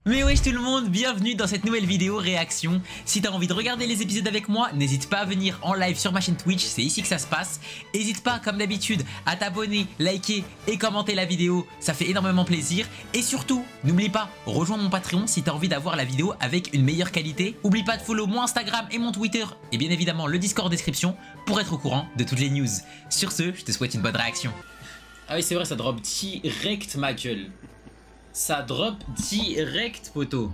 Mais wesh tout le monde, bienvenue dans cette nouvelle vidéo réaction. Si t'as envie de regarder les épisodes avec moi, n'hésite pas à venir en live sur ma chaîne Twitch, c'est ici que ça se passe. N'hésite pas comme d'habitude à t'abonner, liker et commenter la vidéo, ça fait énormément plaisir. Et surtout, n'oublie pas, rejoins mon Patreon si t'as envie d'avoir la vidéo avec une meilleure qualité. Oublie pas de follow mon Instagram et mon Twitter et bien évidemment le Discord en description pour être au courant de toutes les news. Sur ce, je te souhaite une bonne réaction. Ah oui c'est vrai, ça drop direct ma gueule. Ça drop direct, poteau.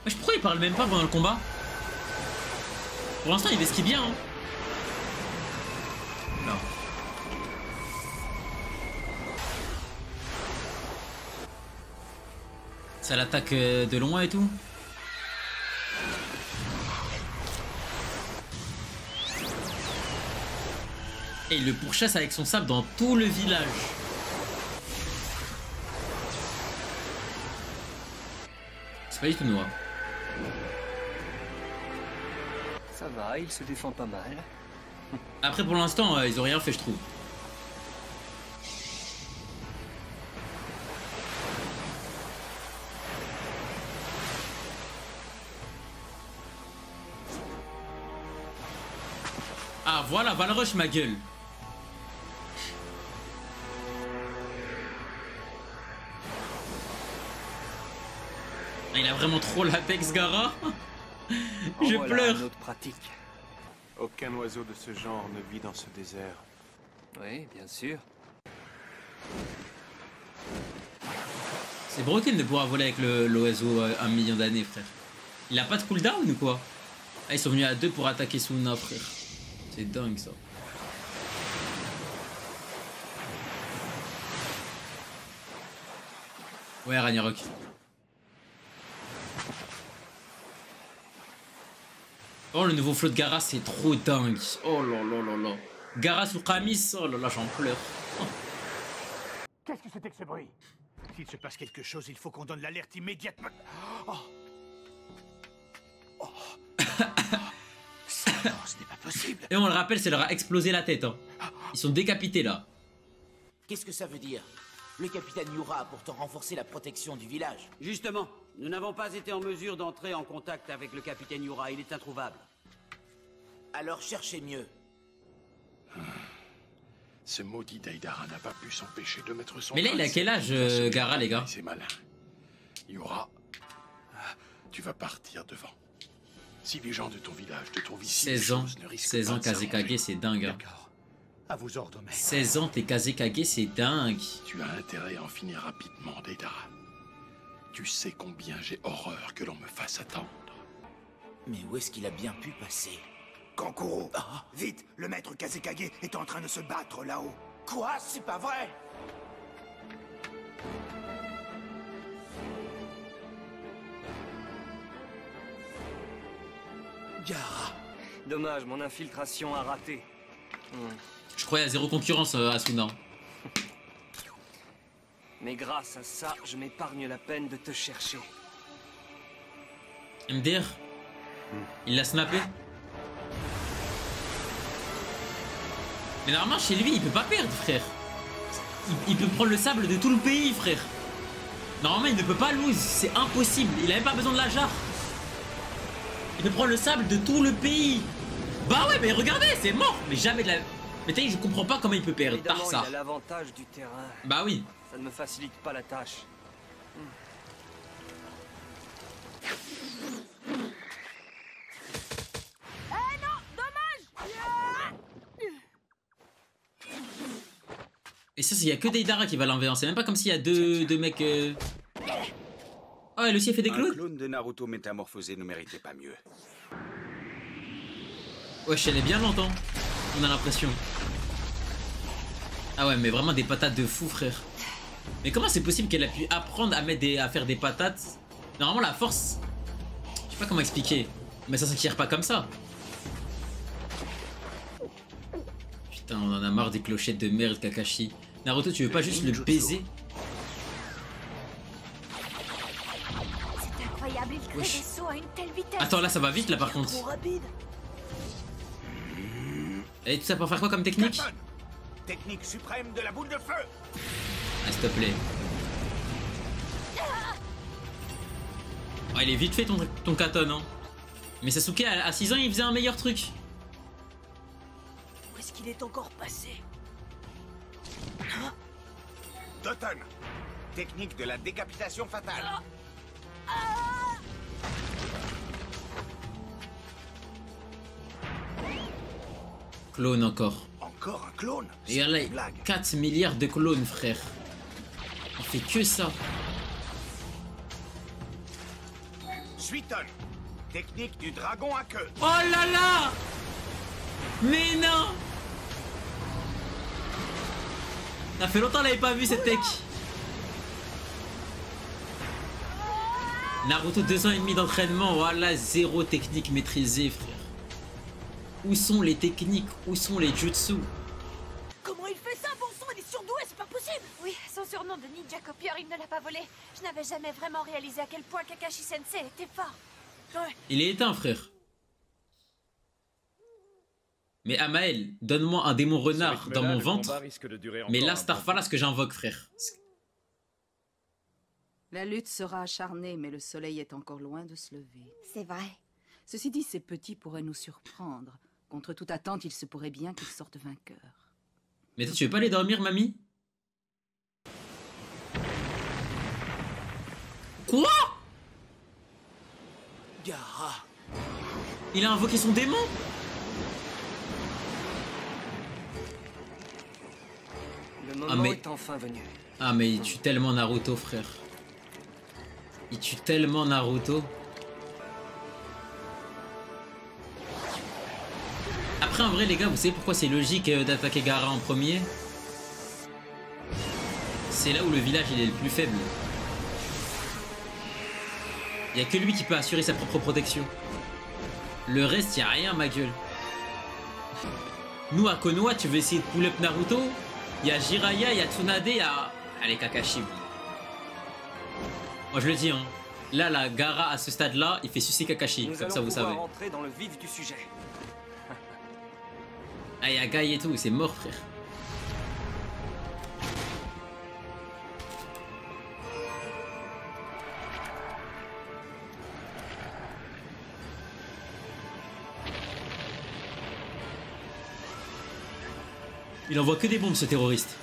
Wesh, pourquoi il parle même pas pendant le combat? Pour l'instant, il esquive bien. Hein. Non. Ça l'attaque de loin et tout. Et il le pourchasse avec son sabre dans tout le village. C'est pas du tout noir. Ça va, il se défend pas mal. Après pour l'instant, ils ont rien fait je trouve. Ah voilà, Valrush ma gueule. Il a vraiment trop l'apex Gara. Je pleure. Une autre pratique. Aucun oiseau de ce genre ne vit dans ce désert. Oui, bien sûr. C'est broken de pouvoir voler avec l'oiseau 1 million d'années frère. Il a pas de cooldown ou quoi? Ah ils sont venus à 2 pour attaquer Suna frère. C'est dingue ça. Ouais Ragnarok. Oh le nouveau flow de Gara c'est trop dingue. Oh là là là là. Gara sous Khamis, oh là là j'en pleure. Oh. Qu'est-ce que c'était que ce bruit? S'il se passe quelque chose, il faut qu'on donne l'alerte immédiatement. Oh. Oh. Non, ce n'est pas possible. Et on le rappelle, ça leur a explosé la tête. Hein. Ils sont décapités là. Qu'est-ce que ça veut dire? Le capitaine Yura a pourtant renforcé la protection du village. Justement, nous n'avons pas été en mesure d'entrer en contact avec le capitaine Yura, il est introuvable. Alors cherchez mieux. Ce maudit Deidara n'a pas pu s'empêcher de mettre son... Mais là, il a quel âge, Gara, les gars? C'est malin. Yura, tu vas partir devant. Si les gens de ton village te trouvent ici... 16 ans, 16 ans Kazekage, c'est dingue. Hein. D'accord. À vos ordres, maître. 16 ans, t'es Kazekage, c'est dingue. Tu as intérêt à en finir rapidement, Deidara. Tu sais combien j'ai horreur que l'on me fasse attendre. Mais où est-ce qu'il a bien pu passer? Kankuro, vite, le maître Kazekage est en train de se battre là-haut. Quoi? C'est pas vrai! Gara. Dommage, mon infiltration a raté. Je croyais à zéro concurrence à Suna. Mais grâce à ça, je m'épargne la peine de te chercher. MDR, il l'a snappé. Mais normalement chez lui il peut pas perdre frère. Il peut prendre le sable de tout le pays frère. Normalement il ne peut pas lose, c'est impossible. Il a même pas besoin de la jarre. Il peut prendre le sable de tout le pays. Bah ouais mais regardez c'est mort. Mais jamais de la... Mais t'as dit je comprends pas comment il peut perdre. Évidemment, Par ça. il a l'avantage du terrain. Bah oui. Ça ne me facilite pas la tâche. Et ça, il y a que Deidara qui va l'enlever. C'est même pas comme s'il y a deux mecs. Oh, elle aussi a fait des Un clones. clone de Naruto métamorphosé ne méritait pas mieux. Wesh, elle est bien lente, hein. On a l'impression. Ah ouais, mais vraiment des patates de fou, frère. Mais comment c'est possible qu'elle a pu apprendre à faire des patates? Normalement, la force. Je sais pas comment expliquer. Mais ça s'acquiert pas comme ça. Putain, on en a marre des clochettes de merde, Kakashi. Naruto, tu veux pas juste le baiser? incroyable, il crée Wesh. des sauts à une telle vitesse. Attends, là ça va vite là par contre. Trop rapide. Et tout ça pour faire quoi comme technique? Katon, technique suprême de la boule de feu. Ah, s'il te plaît. Oh, il est vite fait ton Katon, hein. Mais Sasuke à 6 ans il faisait un meilleur truc. Où est-ce qu'il est encore passé? Doton, technique de la décapitation fatale. Clone encore. Encore un clone? Et C'est là, une blague. 4 milliards de clones, frère. Il fait que ça. Suiton, technique du dragon à queue. Oh là là! Mais non! Ça fait longtemps qu'on l'avait pas vu cette tech. Naruto 2 ans et demi d'entraînement, voilà, zéro technique maîtrisée, frère. Où sont les techniques? Où sont les jutsu? Comment il fait ça, bon sang? Il est surdoué, c'est pas possible. Oui, son surnom de ninja copieur, il ne l'a pas volé. Je n'avais jamais vraiment réalisé à quel point Kakashi Sensei était fort. Ouais. Il est éteint, frère. Mais Amael, donne-moi un démon renard dans mon ventre. Mais là, Starfala, ce que j'invoque, frère. La lutte sera acharnée, mais le soleil est encore loin de se lever. C'est vrai. Ceci dit, ces petits pourraient nous surprendre. Contre toute attente, il se pourrait bien qu'ils sortent vainqueurs. Mais toi, tu veux pas aller dormir, mamie? Quoi? Gaara. Il a invoqué son démon? Le moment mais- est enfin venu. Ah, mais il tue tellement Naruto, frère. Il tue tellement Naruto. Après, en vrai, les gars, vous savez pourquoi c'est logique d'attaquer Gaara en premier? C'est là où le village il est le plus faible. Il y a que lui qui peut assurer sa propre protection. Le reste, y a rien, ma gueule. Nous, à Konoha, tu veux essayer de pull up Naruto? Il y a Jiraiya, il y a Tsunade, il y a... Allez, Kakashi. Moi, je le dis, hein. Là, la Gaara, à ce stade-là, il fait sucer Kakashi. Nous Comme allons ça, vous pouvoir savez. rentrer dans le vif du sujet. Ah, il y a Guy et tout, c'est mort, frère. Il envoie que des bombes, ce terroriste.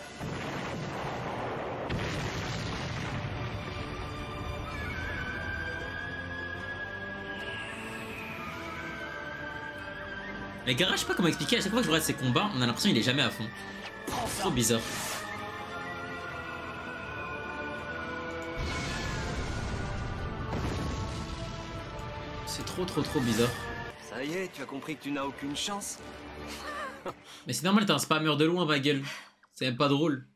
Mais Gaara, je sais pas comment expliquer, à chaque fois que je regarde ses combats, on a l'impression qu'il est jamais à fond. Trop bizarre. C'est trop bizarre. Ça y est, tu as compris que tu n'as aucune chance. Mais c'est normal, t'es un spammer de loin, ma gueule. C'est même pas drôle.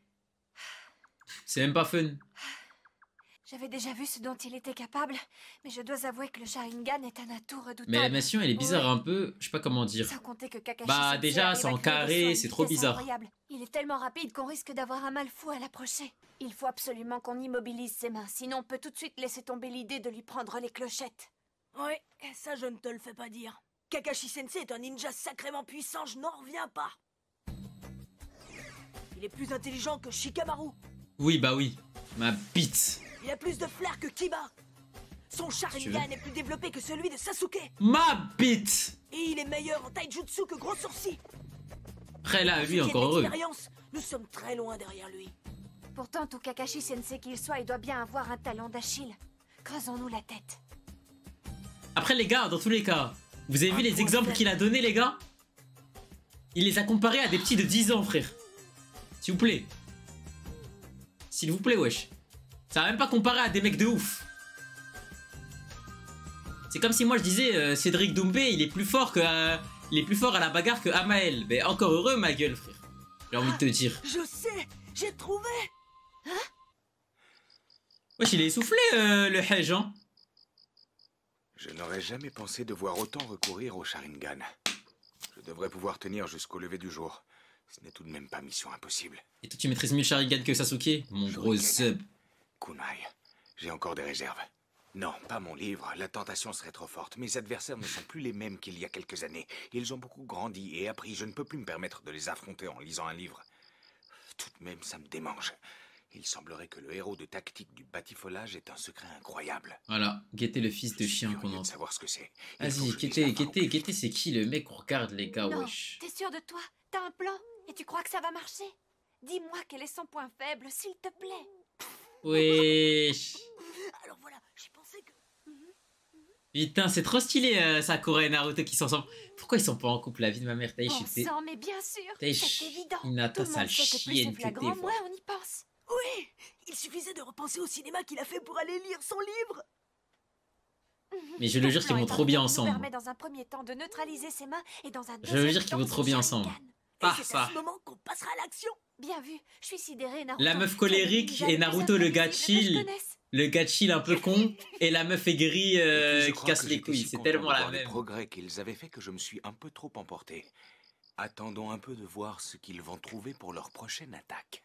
C'est même pas fun. J'avais déjà vu ce dont il était capable, mais je dois avouer que le Sharingan est un atout redoutable. Mais l'animation, elle est bizarre un peu. Je sais pas comment dire. Sans compter que Kakashi Bah, Sensei déjà, arrive c'est à en créer des carré, sauts à c'est une trop vitesse bizarre. incroyable. Il est tellement rapide qu'on risque d'avoir un mal fou à l'approcher. Il faut absolument qu'on immobilise ses mains, sinon on peut tout de suite laisser tomber l'idée de lui prendre les clochettes. Ouais, ça je ne te le fais pas dire. Kakashi Sensei est un ninja sacrément puissant, je n'en reviens pas. Il est plus intelligent que Shikamaru. Oui, bah oui. Ma bite. Il a plus de flair que Kiba. Son Sharingan est plus développé que celui de Sasuke. Ma bite. Et il est meilleur en taijutsu que Gros Sourcil. Après là, En ce lui, qui est encore heureux. d'expérience, nous sommes très loin derrière lui. Pourtant, tout Kakashi Sensei qu'il soit, il doit bien avoir un talent d'Achille. Creusons-nous la tête. Après, les gars, dans tous les cas, vous avez vu les exemples qu'il a donnés, les gars? Il les a comparés à des petits de 10 ans, frère. S'il vous plaît. S'il vous plaît, wesh. Ça va même pas comparer à des mecs de ouf. C'est comme si moi je disais Cédric Doumbé, il est plus fort que il est plus fort à la bagarre que Amael. Mais encore heureux, ma gueule, frère. J'ai envie de te dire. Je sais, j'ai trouvé. Wesh, il est essoufflé, le Hej, hein. Je n'aurais jamais pensé devoir autant recourir au Sharingan. Je devrais pouvoir tenir jusqu'au lever du jour. Ce n'est tout de même pas mission impossible. Et toi, tu maîtrises mieux Sharingan que Sasuke? Mon gros sub. Kunai, j'ai encore des réserves. Non, pas mon livre. La tentation serait trop forte. Mes adversaires ne sont plus les mêmes qu'il y a quelques années. Ils ont beaucoup grandi et appris. Je ne peux plus me permettre de les affronter en lisant un livre. Tout de même, ça me démange. Il semblerait que le héros de tactique du batifolage ait un secret incroyable. Voilà, guettez le fils de chien qu'on entend. entend. Savoir ce que c'est. Vas-y, guettez, c'est qui le mec qu'on regarde, les gars, Non, wesh. t'es sûr de toi? T'as un plan? Et tu crois que ça va marcher? Dis-moi quel est son point faible, s'il te plaît. Wesh. Alors voilà, j'ai pensé que... Putain, c'est trop stylé, Sakura et Naruto qui sont ensemble. Pourquoi ils sont pas en couple, la vie de ma mère? Ensemble, mais bien sûr, c'est évident. Hinata, Tout le monde sale sait que plus chienne c'est que flagrant, t'es, moins on y pense. Oui, il suffisait de repenser au cinéma qu'il a fait pour aller lire son livre. Mais je le jure qu'ils vont trop bien ensemble. Ça nous permet dans un premier temps de neutraliser ses mains et dans un Je le jure qu'ils vont trop bien ensemble. Ah, c'est à ce moment qu'on passera à l'action. Bien vu, je suis sidérée, Naruto. La meuf colérique et Naruto le gars chill. Le gars chill un peu con et la meuf aigrie qui casse les couilles. C'est tellement la même. Le progrès qu'ils avaient fait que je me suis un peu trop emporté. Attendons un peu de voir ce qu'ils vont trouver pour leur prochaine attaque.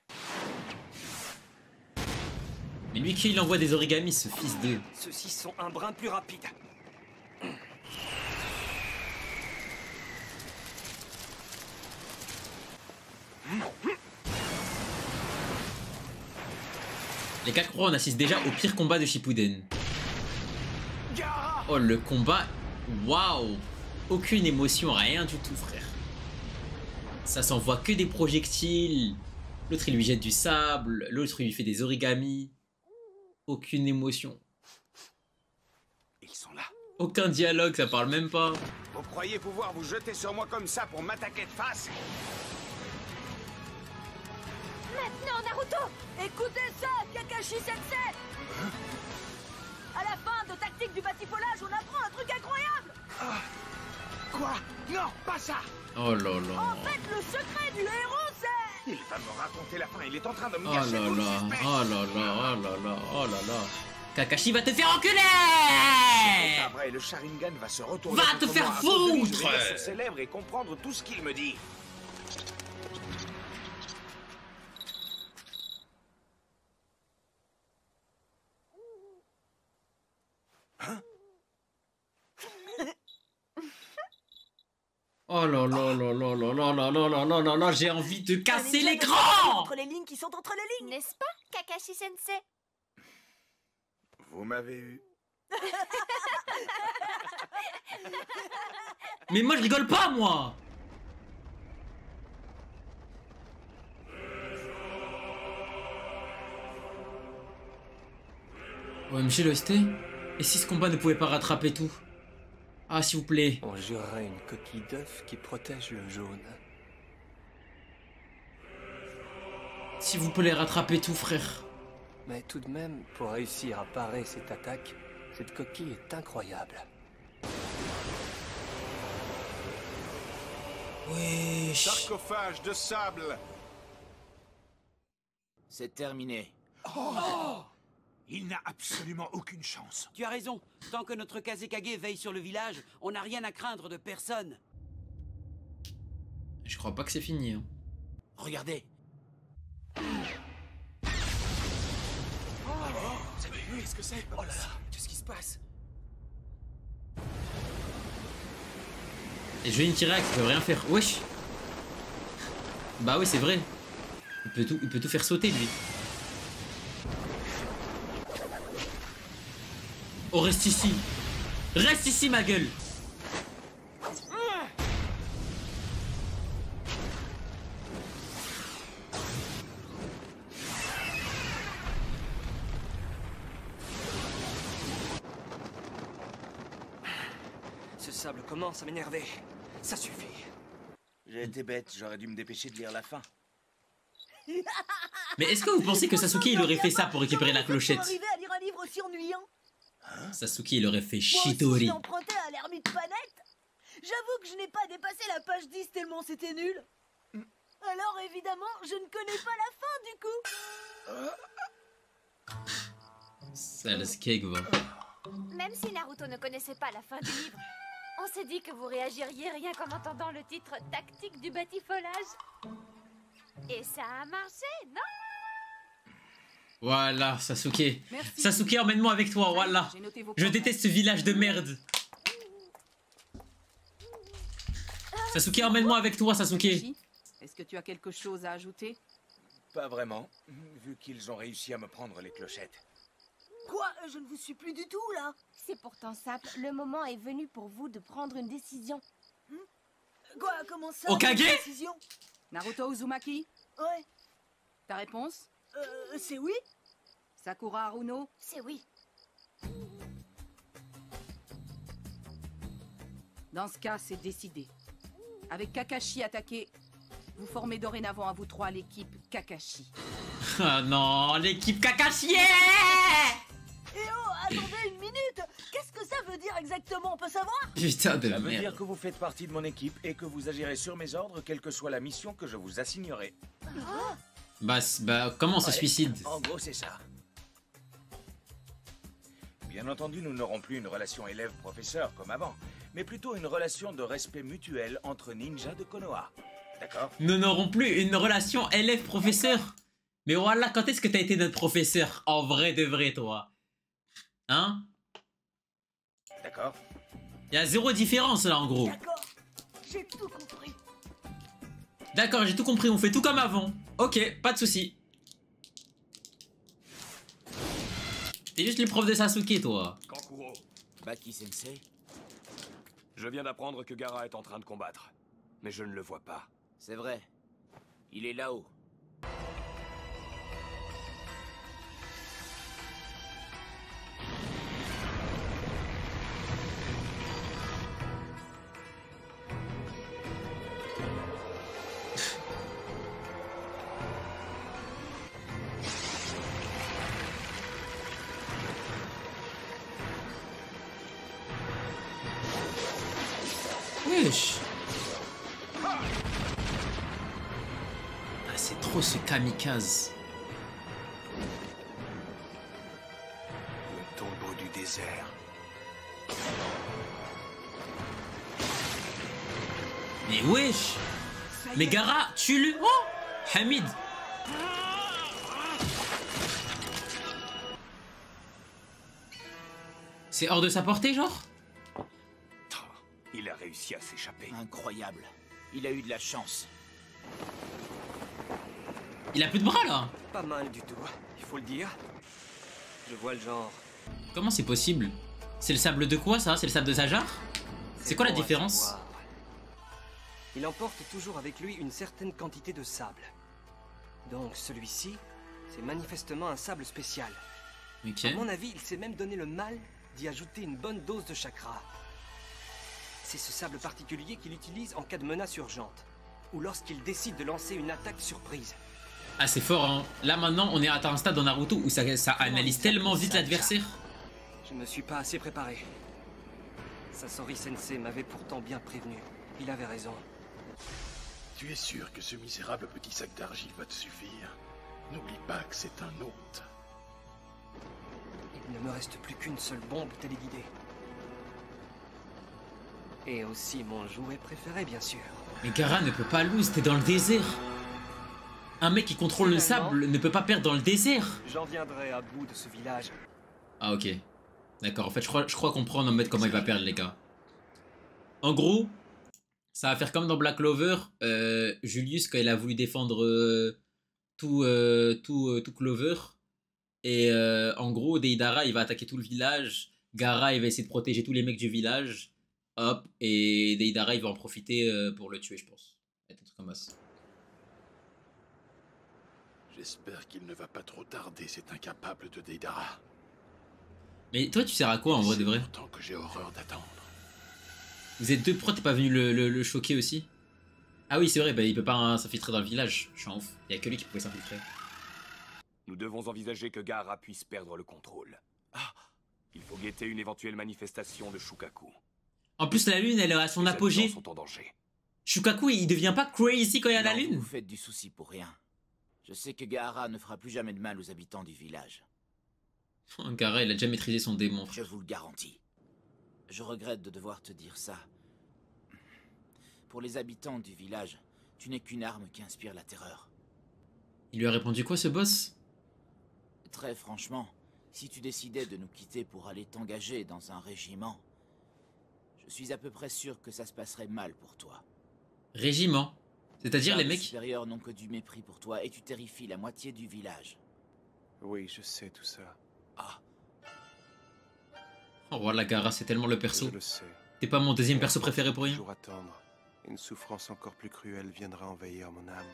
Mais lui qui il envoie des origamis, ce fils de... Ceux-ci sont un brin plus rapides. Les 4 croix, on assiste déjà au pire combat de Shippuden. Oh, le combat... Waouh! Aucune émotion, rien du tout, frère. Ça s'envoie que des projectiles. L'autre, il lui jette du sable. L'autre, il lui fait des origamis. Aucune émotion. Ils sont là. Aucun dialogue, ça parle même pas. Vous croyez pouvoir vous jeter sur moi comme ça pour m'attaquer de face? Maintenant, Naruto! Écoutez ça, Kakashi Sensei. À la fin de Tactique du Batifolage, on apprend un truc incroyable. Quoi? Non, pas ça! Oh là là. En fait, le secret du héros, c'est... Il va me raconter la fin, il est en train de me Oh gâcher là tout le là. suspense. Oh là là. Oh là là. Oh là là. Kakashi va te faire enculer! Après, le Sharingan va se retourner. Va te contre faire moi. À cause de lui, foutre! je vais lire sur ses lèvres et comprendre tout ce qu'il me dit. Oh là là là là là là là là là là là là, j'ai envie de casser l'écran! Entre les lignes qui sont entre les lignes. N'est-ce pas, Kakashi Sensei? Vous m'avez eu. Mais moi je rigole pas, moi! OMG l'OST? Et si ce combat ne pouvait pas rattraper tout? Ah, s'il vous plaît. On jurerait une coquille d'œuf qui protège le jaune. S'il vous plaît, rattrapez tout, frère. Mais tout de même, pour réussir à parer cette attaque, cette coquille est incroyable. Oui. Sarcophage de sable. C'est terminé. Oh! Il n'a absolument aucune chance. Tu as raison. Tant que notre Kazekage veille sur le village, on n'a rien à craindre de personne. Je crois pas que c'est fini. Hein. Regardez. Vous avez vu ce que c'est? Oh là là, qu'est-ce qui se passe? Et je vais une Tirac, il peut rien faire. Wesh. Bah oui, c'est vrai. Il peut tout faire sauter, lui. Oh, reste ici. Reste ici, ma gueule. Ce sable commence à m'énerver. Ça suffit. J'ai été bête, j'aurais dû me dépêcher de lire la fin. Mais est-ce que vous pensez que Sasuke il aurait fait ça pour récupérer la clochette? Arriver à lire un livre aussi ennuyant. Sasuke il aurait fait Moi aussi, Shitori. je l'empruntais à l'ermite Panette. J'avoue que je n'ai pas dépassé la page 10 tellement c'était nul. Alors évidemment, je ne connais pas la fin du coup. Sale skeg, va. Même si Naruto ne connaissait pas la fin du livre, on s'est dit que vous réagiriez rien qu'en entendant le titre « Tactique du Batifolage ». Et ça a marché, non? Voilà, Sasuke. Merci. Sasuke, emmène-moi avec toi, voilà. J'ai noté vos Je progrès. déteste ce village de merde. Sasuke, emmène-moi avec toi, Sasuke. Kakashi, est-ce que tu as quelque chose à ajouter? Pas vraiment, vu qu'ils ont réussi à me prendre les clochettes. Quoi? Je ne vous suis plus du tout, là. C'est pourtant simple. Le moment est venu pour vous de prendre une décision. Quoi? Comment ça? Okage? une décision? Naruto Uzumaki, Ouais. ta réponse? C'est oui? Sakura Haruno, C'est oui. dans ce cas, c'est décidé. Avec Kakashi attaqué, vous formez dorénavant à vous trois l'équipe Kakashi. Ah non, l'équipe Kakashi. Eh oh, attendez une minute. Qu'est-ce que ça veut dire exactement? On peut savoir? Putain de Ça veut dire merde. que vous faites partie de mon équipe et que vous agirez sur mes ordres, quelle que soit la mission que je vous assignerai. Bah, comment on se Ouais, suicide? En gros, c'est ça. Bien entendu, nous n'aurons plus une relation élève-professeur comme avant, mais plutôt une relation de respect mutuel entre ninjas de Konoha. D'accord? Nous n'aurons plus une relation élève-professeur. Mais voilà, quand est-ce que t'as été notre professeur? En vrai de vrai, toi. Hein? D'accord? Il y a zéro différence là, en gros. D'accord. J'ai tout compris. D'accord, j'ai tout compris, on fait tout comme avant. Ok, pas de soucis. T'es juste le prof de Sasuke, toi. Kankuro, Baki Sensei, je viens d'apprendre que Gaara est en train de combattre. Mais je ne le vois pas. c'est vrai. Il est là-haut. Wesh. Ah, c'est trop ce kamikaze. Le tombeau du désert. Mais wesh. Mais Gaara, tue-le. Oh, Hamid. C'est hors de sa portée, genre? Il a réussi à s'échapper. Incroyable. Il a eu de la chance. Il a plus de bras, là. Pas mal du tout, il faut le dire. Je vois le genre. Comment c'est possible? C'est le sable de quoi, ça? C'est le sable de Sajar? C'est quoi la bon à différence? savoir. Il emporte toujours avec lui une certaine quantité de sable. Donc celui-ci, c'est manifestement un sable spécial. Ok. À mon avis, il s'est même donné le mal d'y ajouter une bonne dose de chakra. C'est ce sable particulier qu'il utilise en cas de menace urgente, ou lorsqu'il décide de lancer une attaque surprise. Ah, c'est fort, hein. Là, maintenant, on est à un stade dans Naruto où ça analyse tellement vite l'adversaire. Je me suis pas assez préparé. Sasori Sensei m'avait pourtant bien prévenu. Il avait raison. Tu es sûr que ce misérable petit sac d'argile va te suffire? N'oublie pas que c'est un hôte. Il ne me reste plus qu'une seule bombe téléguidée. Et aussi mon jouet préféré, bien sûr. Mais Gaara ne peut pas lose, t'es dans le désert. Un mec qui contrôle le sable ne peut pas perdre dans le désert. J'en viendrai à bout de ce village. Ah, ok. D'accord, en fait, je crois comprendre en mode comment il va perdre, les gars. En gros, ça va faire comme dans Black Clover. Julius, quand il a voulu défendre tout Clover. Et en gros, Deidara, il va attaquer tout le village. Gaara, il va essayer de protéger tous les mecs du village. Hop, et Deidara, il va en profiter pour le tuer, je pense. Un truc comme ça. J'espère qu'il ne va pas trop tarder, cet incapable de Deidara. Mais toi, tu sers à quoi en vrai de vrai? Tant que j'ai horreur d'attendre. Vous êtes deux, pourquoi t'es pas venu le choquer aussi? Ah oui, c'est vrai, bah, il peut pas s'infiltrer dans le village. Je suis en ouf. Il y a que lui qui pouvait s'infiltrer. Nous devons envisager que Gaara puisse perdre le contrôle. Ah, il faut guetter une éventuelle manifestation de Shukaku. En plus, la lune, elle est à son Les apogée. habitants sont en danger. Shukaku, il devient pas crazy quand il y a la lune? Vous faites du souci pour rien. Je sais que Gaara ne fera plus jamais de mal aux habitants du village. Gaara, il a déjà maîtrisé son démon. Je vous le garantis. Je regrette de devoir te dire ça. Pour les habitants du village, tu n'es qu'une arme qui inspire la terreur. Il lui a répondu quoi, ce boss? Très franchement, si tu décidais de nous quitter pour aller t'engager dans un régiment, je suis à peu près sûr que ça se passerait mal pour toi. Régiment? C'est-à-dire les Les mecs? supérieurs n'ont que du mépris pour toi et tu terrifies la moitié du village. Oui, je sais tout ça. Ah. Oh voilà, Gaara, c'est tellement le perso. Je le sais. T'es pas mon deuxième perso préféré pour rien? Toujours attendre. Une souffrance encore plus cruelle viendra envahir mon âme.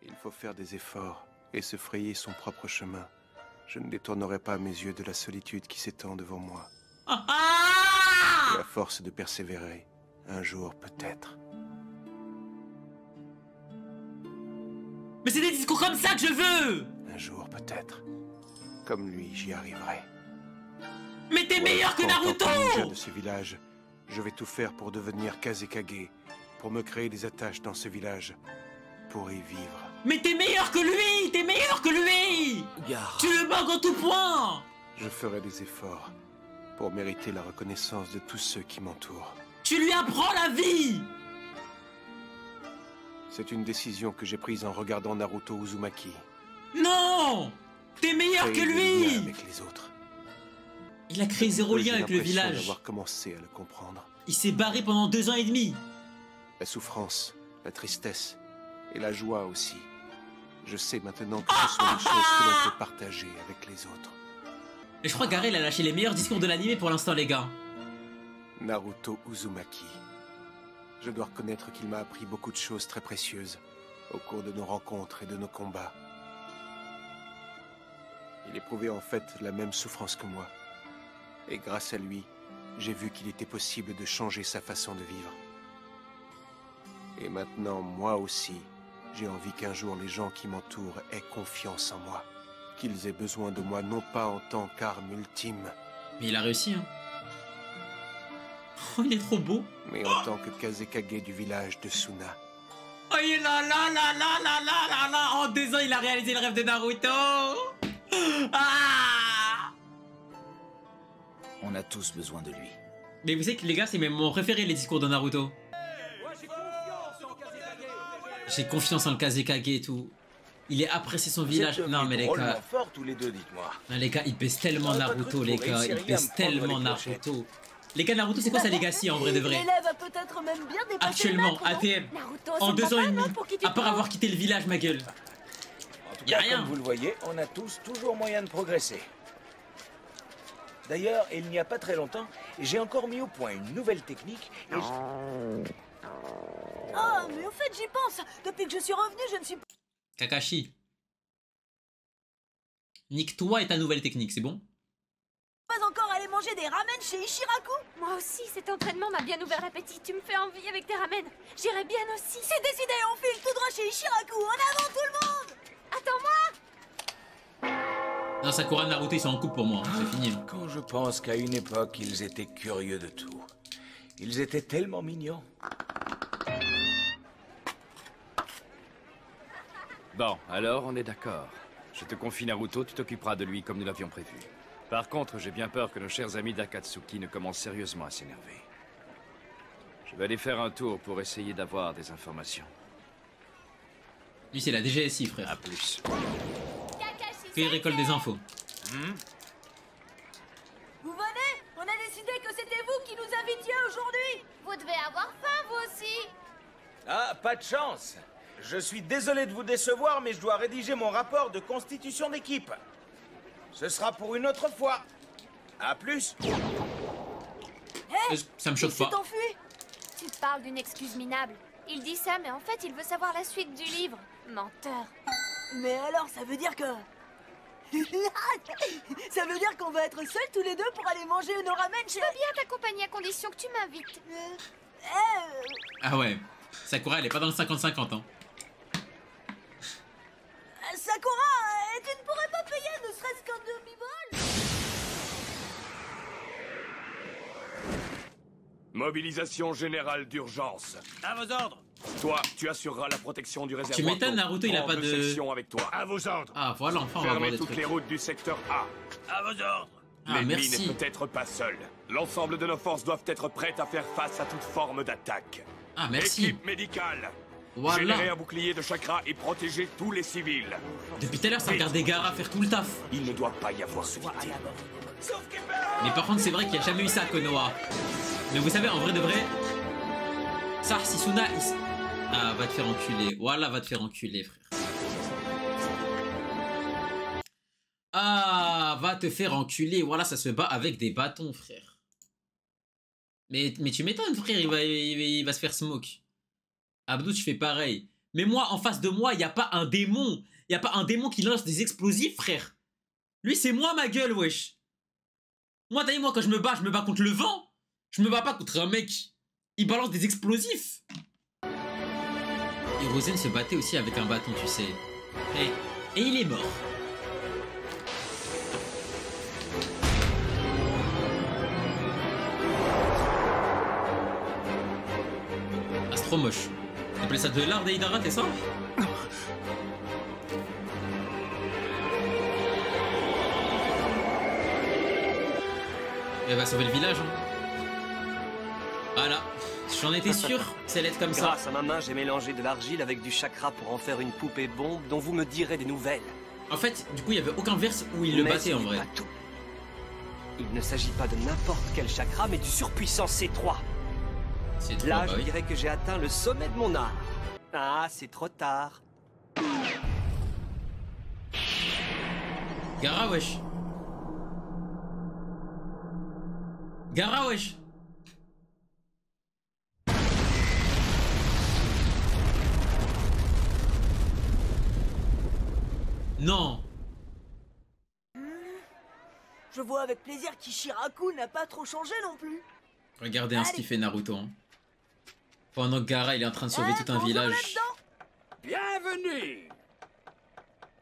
Il faut faire des efforts et se frayer son propre chemin. Je ne détournerai pas mes yeux de la solitude qui s'étend devant moi. Et à force de persévérer, un jour peut-être. Mais c'est des discours comme ça que je veux! Un jour peut-être. Comme lui, j'y arriverai. Mais t'es meilleur que En tant Naruto! que ninja de ce village, je vais tout faire pour devenir Kazekage, pour me créer des attaches dans ce village, pour y vivre. Mais t'es meilleur que lui! T'es meilleur que lui! Gaara. Tu le manques en tout point! Je ferai des efforts pour mériter la reconnaissance de tous ceux qui m'entourent. Tu lui apprends la vie! C'est une décision que j'ai prise en regardant Naruto Uzumaki. Non! T'es meilleur que Créer des liens lui! avec les autres. Il a créé zéro J'ai lien avec le l'impression village. d'avoir commencé à le comprendre. Il s'est barré pendant 2 ans et demi. La souffrance, la tristesse et la joie aussi. Je sais maintenant que ce sont des choses que l'on peut partager avec les autres. Et je crois que Gaara, il a lâché les meilleurs discours de l'anime pour l'instant, les gars. Naruto Uzumaki. Je dois reconnaître qu'il m'a appris beaucoup de choses très précieuses au cours de nos rencontres et de nos combats. Il éprouvait en fait la même souffrance que moi. Et grâce à lui, j'ai vu qu'il était possible de changer sa façon de vivre. Et maintenant, moi aussi, j'ai envie qu'un jour les gens qui m'entourent aient confiance en moi. Qu'ils aient besoin de moi non pas en tant qu'arme ultime, Mais il a réussi, hein. Oh, il est trop beau. mais en tant que Kazekage du village de Suna. Oh, il est là, là, là, là, là, là, là, là. En 2 ans, il a réalisé le rêve de Naruto. Ah! On a tous besoin de lui. Mais vous savez que les gars, c'est même mon préféré, les discours de Naruto. J'ai confiance en le Kazekage et tout. Il est apprécié son village. Non mais les gars, fort tous les deux, dites-moi. non, les gars, il pèse tellement Naruto, les gars. Il pèse tellement Naruto. Les gars, Naruto, c'est quoi sa legacy en vrai de vrai? L'élève a peut-être même bien dépassé Actuellement, le maître, non ATM, Naruto, en son 2 ans papa, et demi, non, pour qui tu à part prends avoir quitté le village, ma gueule. En tout Y a cas, rien. comme vous le voyez, on a tous toujours moyen de progresser. D'ailleurs, il n'y a pas très longtemps, j'ai encore mis au point une nouvelle technique et Ah, mais au fait, j'y pense. Depuis que je suis revenu, je ne suis Kakashi. Nique-toi et ta nouvelle technique, c'est bon? pas encore allé manger des ramen chez Ishiraku. Moi aussi, cet entraînement m'a bien ouvert l'appétit. Tu me fais envie avec tes ramen. J'irai bien aussi. C'est décidé, on file tout droit chez Ishiraku. En avant tout le monde. Attends-moi. Non, Sakura et Naruto, ils sont en couple pour moi, hein, c'est fini. quand je pense qu'à une époque, ils étaient curieux de tout. Ils étaient tellement mignons. Bon, alors on est d'accord. Je te confie Naruto, tu t'occuperas de lui comme nous l'avions prévu. Par contre, j'ai bien peur que nos chers amis d'Akatsuki ne commencent sérieusement à s'énerver. Je vais aller faire un tour pour essayer d'avoir des informations. Lui, c'est la DGSI, frère. À plus. Il récolte des infos. Vous venez? On a décidé que c'était vous qui nous invitiez aujourd'hui. Vous devez avoir faim, vous aussi. Ah, pas de chance. Je suis désolé de vous décevoir, mais je dois rédiger mon rapport de constitution d'équipe. Ce sera pour une autre fois. À plus. Ça me choque pas. Enfui. Tu parles d'une excuse minable. Il dit ça, mais en fait, il veut savoir la suite du livre. Menteur. Mais alors, ça veut dire que... ça veut dire qu'on va être seuls tous les deux pour aller manger nos ramen Je chez... veux bien t'accompagner à condition que tu m'invites. Ah ouais. Sakura, elle est pas dans le 50-50, hein. Sakura, tu ne pourrais pas payer ne serait-ce qu'un demi-bol? Mobilisation générale d'urgence. À vos ordres. Toi, tu assureras la protection du réservoir. Tu m'étonnes, d'eau. Naruto, il a Prends pas deux de... sections avec toi. À vos ordres. Ah, voilà, enfin, on va avoir Fermez des toutes trucs. les routes du secteur A. À vos ordres. Ah, L'ennemi merci. n'est peut-être pas seul. L'ensemble de nos forces doivent être prêtes à faire face à toute forme d'attaque. Ah, merci. Équipe médicale, Voilà. Générer un bouclier de chakra et protéger tous les civils. Depuis tout à l'heure, ça regardait Gaara faire tout le taf. Il ne doit pas y avoir de victime. Mais par contre, c'est vrai qu'il n'y a jamais eu ça à Konoha. Mais vous savez, en vrai de vrai, ça, Sisuna, ah, va te faire enculer. Voilà, va te faire enculer, frère. Ah, va te faire enculer. Voilà, ça se bat avec des bâtons, frère. Mais tu m'étonnes, frère, il va se faire smoke. Abdou, tu fais pareil. Mais moi, en face de moi, il n'y a pas un démon. Il n'y a pas un démon qui lance des explosifs, frère. Lui, c'est moi, ma gueule, wesh. Moi, t'as vu, moi, quand je me bats contre le vent. Je me bats pas contre un mec. Il balance des explosifs. Et Rosen se battait aussi avec un bâton, tu sais. Et il est mort. Ah, c'est trop moche. T'appelles ça de l'art d'Aidara, t'es ça? Elle va sauver le village, hein. Voilà. J'en étais sûr, ça allait être comme ça. Grâce à ma main, j'ai mélangé de l'argile avec du chakra pour en faire une poupée bombe dont vous me direz des nouvelles. En fait, du coup, il y avait aucun verse où il le battait en vrai. Il ne s'agit pas de n'importe quel chakra, mais du surpuissant C3. Là, je dirais que j'ai atteint le sommet de mon art. Ah, c'est trop tard. Gaara, wesh. Gaara, wesh. Non. Je vois avec plaisir qu'Ishiraku n'a pas trop changé non plus. Regardez ce qu'il fait Naruto. Hein. Pendant que Gaara il est en train de sauver tout un village. Bienvenue.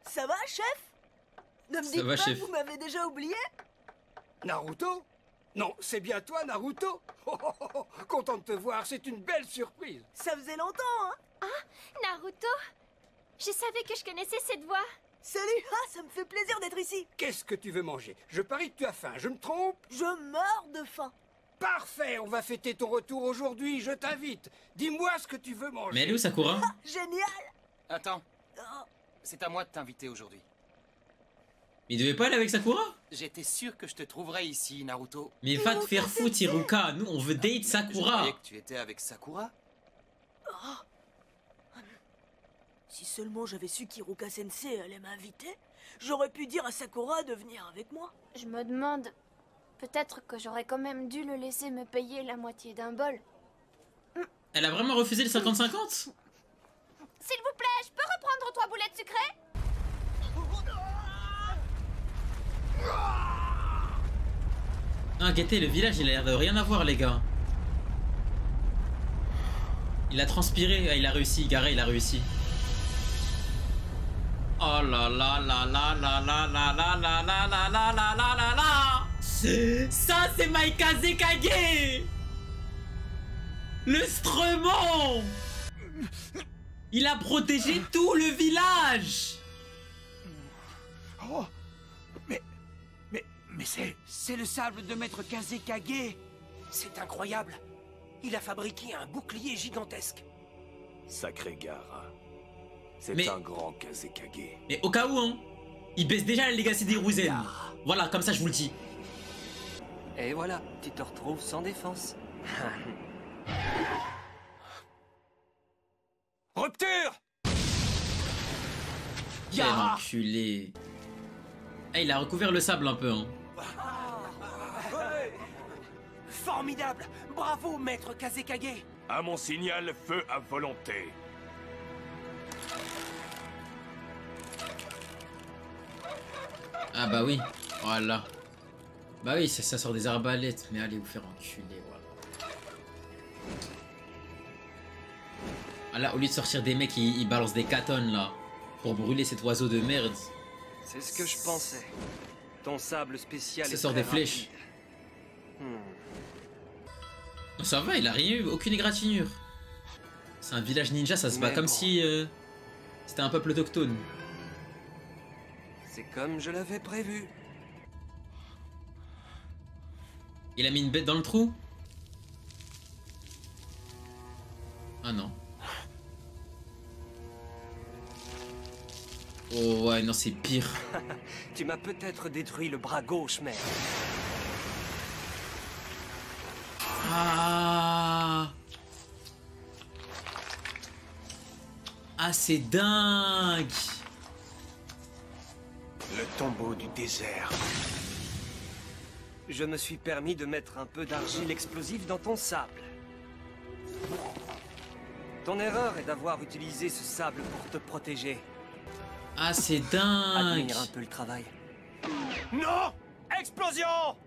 Ça va, chef? Ne me dites pas que vous m'avez déjà oublié? Naruto? Non, c'est bien toi, Naruto. Content de te voir, c'est une belle surprise. Ça faisait longtemps, hein? Ah, Naruto? Je savais que je connaissais cette voix. Salut, ça me fait plaisir d'être ici. Qu'est-ce que tu veux manger? Je parie que tu as faim, je me trompe? Je meurs de faim. Parfait, on va fêter ton retour aujourd'hui, je t'invite. Dis-moi ce que tu veux manger. Mais elle est où, Sakura? Génial. Attends, c'est à moi de t'inviter aujourd'hui. Mais il devait pas aller avec Sakura? J'étais sûr que je te trouverais ici, Naruto. Mais va te faire foutre, Hiruka. Nous, on veut date Sakura. Je croyais que tu étais avec Sakura. Si seulement j'avais su qu'Hiruka Sensei allait m'inviter, j'aurais pu dire à Sakura de venir avec moi. Je me demande... Peut-être que j'aurais quand même dû le laisser me payer la moitié d'un bol. Elle a vraiment refusé le 50-50? S'il vous plaît, je peux reprendre 3 boulettes sucrées? Ah, guettez, le village, il a l'air de rien avoir, les gars. Il a transpiré, il a réussi, Gaara, il a réussi. Oh là là là là là là là là là là là là là là là là. Ça, c'est Maikaze Kage. Le Stremon. Il a protégé tout le village. Oh, mais c'est le sable de Maître Kazekage. C'est incroyable. Il a fabriqué un bouclier gigantesque. Sacré Gaara. C'est un grand Kazekage. Mais au cas où, hein, il baisse déjà la Legacy des Hiruzen. Voilà, comme ça, je vous le dis. Et voilà, tu te retrouves sans défense. Rupture! Quel enculé. Ah, il a recouvert le sable un peu, hein. Formidable! Bravo, Maître Kazekage! À mon signal, feu à volonté. Ah bah oui, voilà. Bah oui, ça sort des arbalètes, mais allez vous faire enculer, voilà. Ah là, au lieu de sortir des mecs, ils balancent des katones là, pour brûler cet oiseau de merde. C'est ce que je pensais. Ton sable spécial Ça sort des flèches. Ça va, il a rien eu, aucune égratignure. C'est un village ninja, ça se bat comme si c'était un peuple autochtone. C'est comme je l'avais prévu. Il a mis une bête dans le trou? Ah non. c'est pire. Tu m'as peut-être détruit le bras gauche, mais... Ah, c'est dingue. Le tombeau du désert. Je me suis permis de mettre un peu d'argile explosive dans ton sable. Ton erreur est d'avoir utilisé ce sable pour te protéger. Ah, c'est dingue. Admire un peu le travail. Non! Explosion!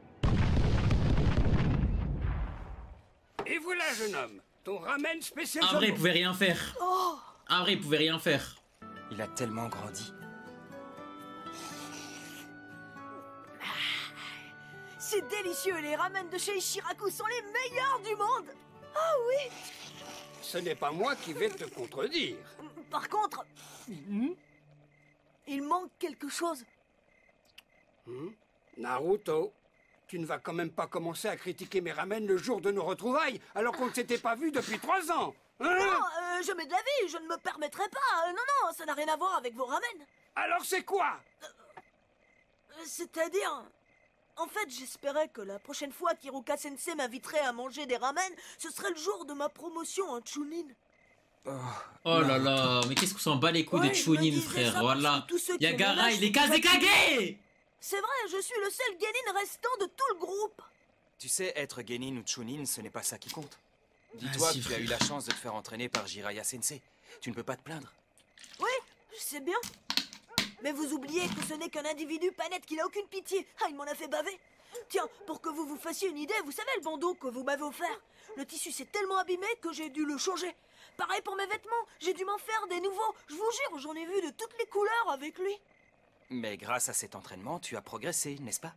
Et voilà, jeune homme, ton ramen spécial. En vrai, il pouvait rien faire. En vrai, il pouvait rien faire. Il a tellement grandi. C'est délicieux, les ramen de chez Ishiraku sont les meilleurs du monde. Ah oui. Ce n'est pas moi qui vais te contredire. Par contre, il manque quelque chose. Naruto, tu ne vas quand même pas commencer à critiquer mes ramen le jour de nos retrouvailles, alors qu'on ne s'était pas vus depuis 3 ans. Hein? Non, je mets de la vie, je ne me permettrai pas. Non, ça n'a rien à voir avec vos ramen. Alors c'est quoi? C'est-à-dire... En fait, j'espérais que la prochaine fois qu'Iruka Sensei m'inviterait à manger des ramen, ce serait le jour de ma promotion en Chunin. Oh là là, mais qu'est-ce qu'on s'en bat les couilles de Chunin, frère. Voilà. Yagara, il est Kazekage. C'est vrai, je suis le seul genin restant de tout le groupe. Tu sais, être genin ou chunin, ce n'est pas ça qui compte. Dis-toi que tu as eu la chance de te faire entraîner par Jiraiya Sensei. Tu ne peux pas te plaindre. Oui, je sais bien. Mais vous oubliez que ce n'est qu'un individu pas net qui n'a aucune pitié. Ah, il m'en a fait baver. Tiens, pour que vous vous fassiez une idée, vous savez le bandeau que vous m'avez offert? Le tissu s'est tellement abîmé que j'ai dû le changer. Pareil pour mes vêtements, j'ai dû m'en faire des nouveaux. Je vous jure, j'en ai vu de toutes les couleurs avec lui. Mais grâce à cet entraînement, tu as progressé, n'est-ce pas?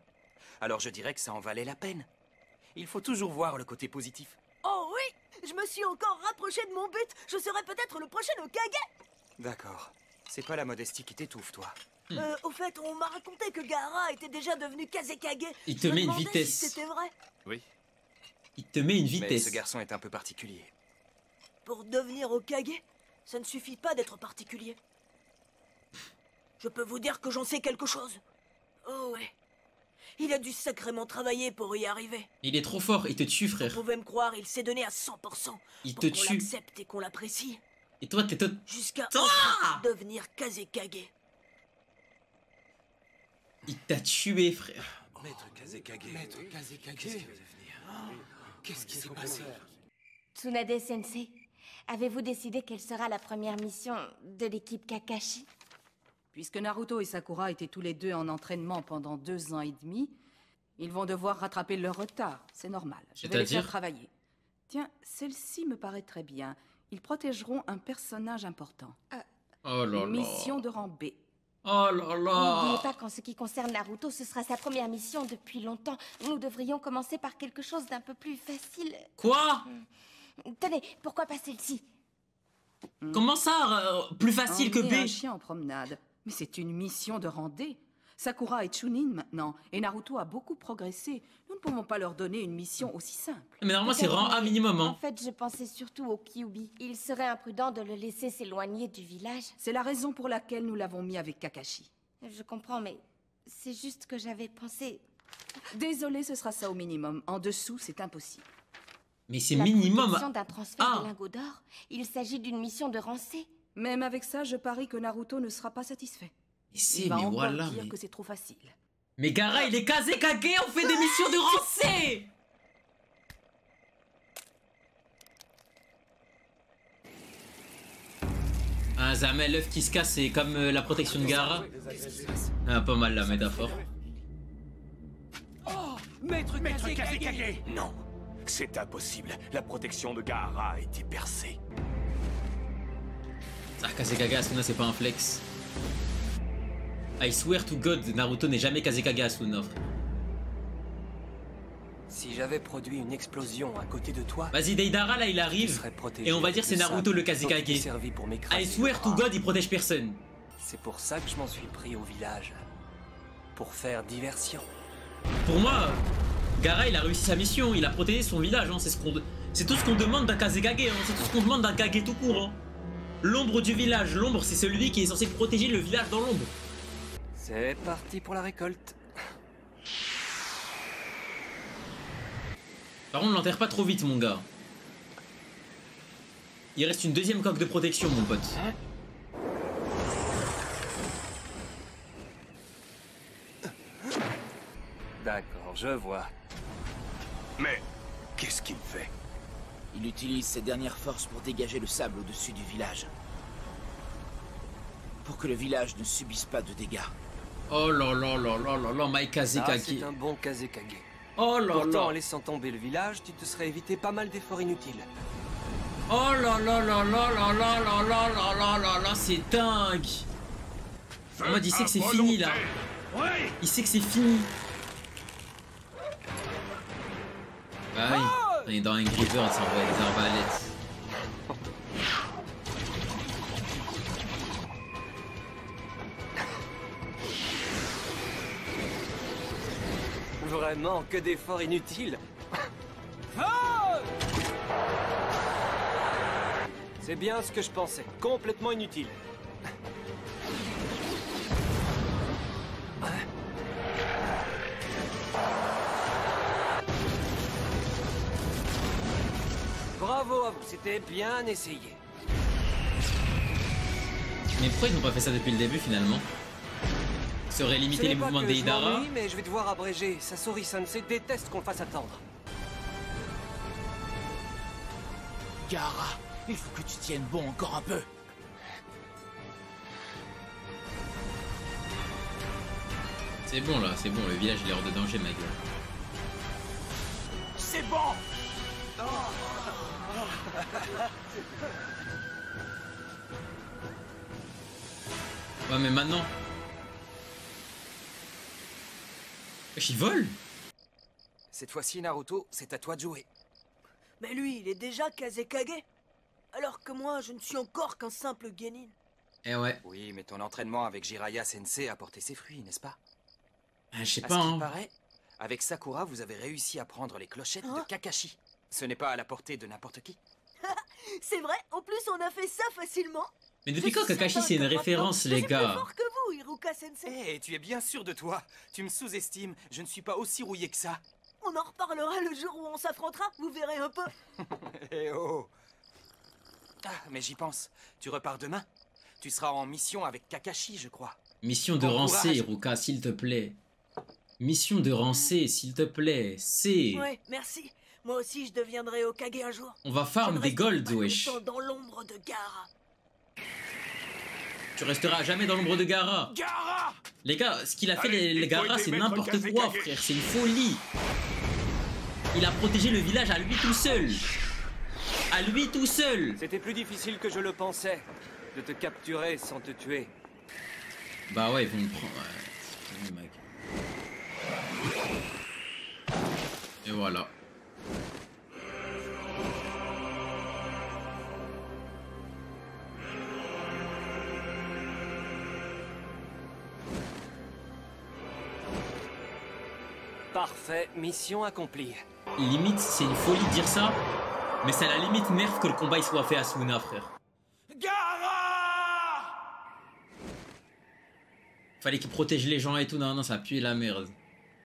Alors je dirais que ça en valait la peine. Il faut toujours voir le côté positif. Oh oui, je me suis encore rapproché de mon but. Je serai peut-être le prochain Hokage. D'accord. C'est pas la modestie qui t'étouffe, toi. Au fait, on m'a raconté que Gaara était déjà devenu Kazekage. Il te met une vitesse. Si c'était vrai. Oui. Il te met une vitesse. Mais ce garçon est un peu particulier. Pour devenir Hokage, ça ne suffit pas d'être particulier. Je peux vous dire que j'en sais quelque chose. Oh ouais. Il a dû sacrément travailler pour y arriver. Il est trop fort, il te tue, frère. Vous pouvez me croire, il s'est donné à 100%. Il pour te qu'on tue. l'accepte et qu'on l'apprécie. Et toi, t'es tout... Jusqu'à enfin devenir Kazekage. Il t'a tué, frère. Maître Kazekage. Maître Kazekage. Qu'est-ce qui s'est passé? Tsunade Sensei, avez-vous décidé quelle sera la première mission de l'équipe Kakashi? Puisque Naruto et Sakura étaient tous les deux en entraînement pendant 2 ans et demi, ils vont devoir rattraper leur retard. C'est normal. Je vais les faire travailler. Tiens, celle-ci me paraît très bien. Ils protégeront un personnage important. Oh là là. Une mission de rang B. Oh là là. N'oubliez pas qu'en ce qui concerne Naruto, ce sera sa première mission depuis longtemps. Nous devrions commencer par quelque chose d'un peu plus facile. Quoi? Tenez, pourquoi pas celle-ci? Comment ça, plus facile que B? Un chien en promenade. Mais c'est une mission de rang D. Sakura est Chunin maintenant, et Naruto a beaucoup progressé. Nous ne pouvons pas leur donner une mission aussi simple. Mais normalement, c'est rang A minimum, hein. En fait, je pensais surtout au Kyuubi. Il serait imprudent de le laisser s'éloigner du village. C'est la raison pour laquelle nous l'avons mis avec Kakashi. Je comprends, mais c'est juste que j'avais pensé... Désolé, ce sera ça au minimum. En dessous, c'est impossible. Mais c'est minimum... La d'un transfert de lingots d'or, il s'agit d'une mission de rang C. Même avec ça, je parie que Naruto ne sera pas satisfait. Il va encore dire que c'est trop facile. Mais Gaara, il est Kazekage, on fait des missions de rang C. Ah, Zamel, l'œuf qui se casse, c'est comme la protection de Gaara. Ah, pas mal la métaphore. Oh, Maître Kazekage! Non, c'est impossible. La protection de Gaara a été percée. Ah, Kazekage Asuna, c'est pas un flex. I swear to God, Naruto n'est jamais Kazekage Asuna. Si j'avais produit une explosion à côté de toi... Vas-y, Deidara, là, il arrive. Et on va dire c'est Naruto le Kazekage. I swear to God, il protège personne. C'est pour ça que je m'en suis pris au village. Pour faire diversion. Pour moi, Gaara, il a réussi sa mission. Il a protégé son village. Hein. C'est tout ce qu'on demande d'un Kazekage. Hein. C'est tout ce qu'on demande d'un Kage tout court. Hein. L'ombre du village. L'ombre, c'est celui qui est censé protéger le village dans l'ombre. C'est parti pour la récolte. Par contre, l'enterre pas trop vite, mon gars. Il reste une deuxième coque de protection, mon pote. D'accord, je vois. Mais qu'est-ce qu'il fait? Il utilise ses dernières forces pour dégager le sable au-dessus du village. Pour que le village ne subisse pas de dégâts. Oh là là là là là là, my Kazekage. C'est un bon Kazekage. Oh là Pourtant, là. en laissant tomber le village, tu te serais évité pas mal d'efforts inutiles. Oh là là là là là là là là là là là là, c'est dingue. En mode, il sait que c'est fini là. Il sait que c'est fini. Bah oui, on est dans Angry Birds, ça envoie des arbalètes. Vraiment, que d'efforts inutiles. C'est bien ce que je pensais, complètement inutile. Bravo à vous, c'était bien essayé. Mais pourquoi ils n'ont pas fait ça depuis le début finalement? Ça aurait limité les mouvements d'Eidara. Oui, mais je vais devoir abréger. Sasori Sensei déteste qu'on le fasse attendre. Gaara, il faut que tu tiennes bon encore un peu. C'est bon là, c'est bon, le village il est hors de danger, ma gueule. C'est bon. Ouais, mais maintenant. Wesh, il vole. Cette fois-ci, Naruto, c'est à toi de jouer. Mais lui, il est déjà Kazekage. Alors que moi, je ne suis encore qu'un simple genin. Eh ouais. Oui, mais ton entraînement avec Jiraiya Sensei a porté ses fruits, n'est-ce pas? Je sais À pas, ce hein. qu'il paraît, avec Sakura, vous avez réussi à prendre les clochettes de Kakashi. Ce n'est pas à la portée de n'importe qui. C'est vrai, en plus on a fait ça facilement. Mais depuis quand Kakashi c'est une référence, les gars? Je suis plus fort que vous, Iruka Sensei. Eh, tu es bien sûr de toi. Tu me sous-estimes. Je ne suis pas aussi rouillé que ça. On en reparlera le jour où on s'affrontera, vous verrez un peu. Eh oh. Ah, mais j'y pense. Tu repars demain. Tu seras en mission avec Kakashi, je crois. Mission de Bon Rancé, courage. Iruka, s'il te plaît. Mission de Rancé, s'il te plaît. C'est... Ouais, merci. Moi aussi, je deviendrai Hokage un jour. On va farm des golds, Pas wesh. longtemps dans l'ombre de Gaara. Tu resteras jamais dans l'ombre de Gaara. Gaara! Les gars, ce qu'il a fait, Allez, les Gaara, c'est n'importe quoi, frère. C'est une folie. Il a protégé le village à lui tout seul. À lui tout seul. C'était plus difficile que je le pensais, de te capturer sans te tuer. Bah ouais, ils vont me prendre. Ouais, c'est fini, mec. Et voilà. Parfait, mission accomplie. Limite, c'est une folie de dire ça, mais c'est à la limite nerf que le combat il soit fait à Suna, frère. Fallait qu'il protège les gens et tout, non, non, ça pue la merde.